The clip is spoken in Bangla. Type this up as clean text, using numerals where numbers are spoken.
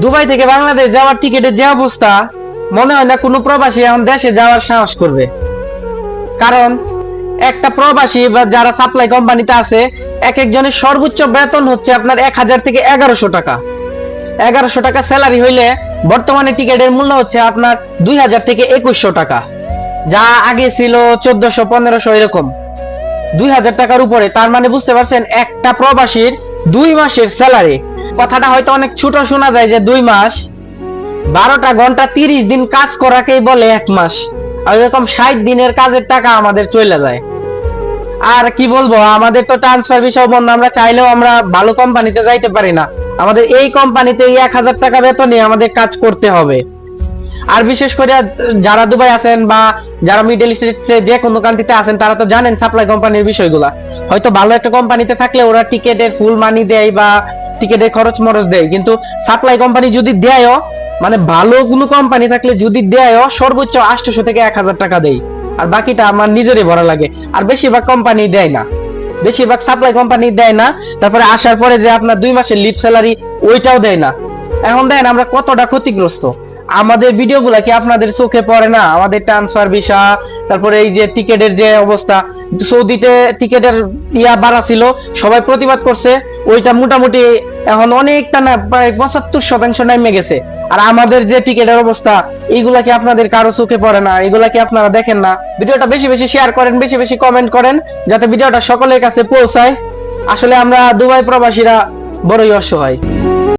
দুবাই থেকে বাংলাদেশ যাওয়ার টিকিটের যে অবস্থা, মনে হয় না কোনো প্রবাসী এখন দেশে যাওয়ার সাহস করবে। কারণ একটা প্রবাসী বা যারা সাপ্লাই কোম্পানিতে আছে, এক একজনের সর্বোচ্চ বেতন হচ্ছে আপনার 1000 থেকে 1100 টাকা। 1100 টাকা স্যালারি হইলে বর্তমানে টিকিটের মূল্য হচ্ছে আপনার 2000 থেকে 2100 টাকা, যা আগে ছিল 1400 1500 এরকম। 2000 টাকার উপরে, তার মানে বুঝতে পারছেন একটা প্রবাসীর 2 মাসের স্যালারি। কথাটা হয়তো অনেক ছোট শোনা যায় যে 2 মাস, 12টা ঘন্টা 30 দিন কাজ করাকেই বলে 1 মাস। আর এরকম 60 দিনের কাজের টাকা আমাদের চলে যায়। আর কি বলবো, আমাদের তো ট্রান্সফার বিষয় বন্ধ, আমরা চাইলেও আমরা ভালো কোম্পানিতে যাইতে পারি না। আমাদের এই কোম্পানিতে 1000 টাকা বেতনে আমাদের কাজ করতে হবে। আর বিশেষ করে যারা দুবাই আছেন বা যারা মিডল ইস্টে যে কোনো কান্ট্রিতে আছেন, তারা তো জানেন সাপ্লাই কোম্পানির বিষয়গুলা। হয়তো ভালো একটা কোম্পানিতে থাকলে ওরা টিকেটের ফুল মানি দেয় বা টিকেটের খরচ মরচ দেয়, কিন্তু সাপ্লাই কোম্পানি যদি দেয়ও, মানে ভালো কোনো কোম্পানি থাকলে যদি দেয়ও, সর্বোচ্চ 800 থেকে 1000 টাকা দেয়। আর বাকিটা আমার নিজেরই ভরা লাগে। আর বেশিরভাগ কোম্পানি দেয় না, বেশিরভাগ সাপ্লাই কোম্পানি দেয় না। তারপরে আসার পরে যে আপনার 2 মাসের লিভ স্যালারি, ওইটাও দেয় না। এখন দেখেন আমরা কতটা ক্ষতিগ্রস্ত। আমাদের ভিডিওগুলা কি আপনাদের চোখে পড়ে না? আমাদের ট্রান্সফার ভিসা, তারপরে এই যে টিকেটের যে অবস্থা, সৌদিতে টিকেটের বাড়া ছিল, সবাই প্রতিবাদ করছে, ওইটা মোটামুটি এখন অনেকটা না, প্রায় 75% নেমে গেছে। আর আমাদের যে টিকেটের অবস্থা, এইগুলা কি আপনাদের কারো চোখে পড়ে না? এগুলা কি আপনারা দেখেন না? ভিডিওটা বেশি বেশি শেয়ার করেন, বেশি বেশি কমেন্ট করেন, যাতে ভিডিওটা সকলের কাছে পৌঁছায়। আসলে আমরা দুবাই প্রবাসীরা বড়ই অসহায়।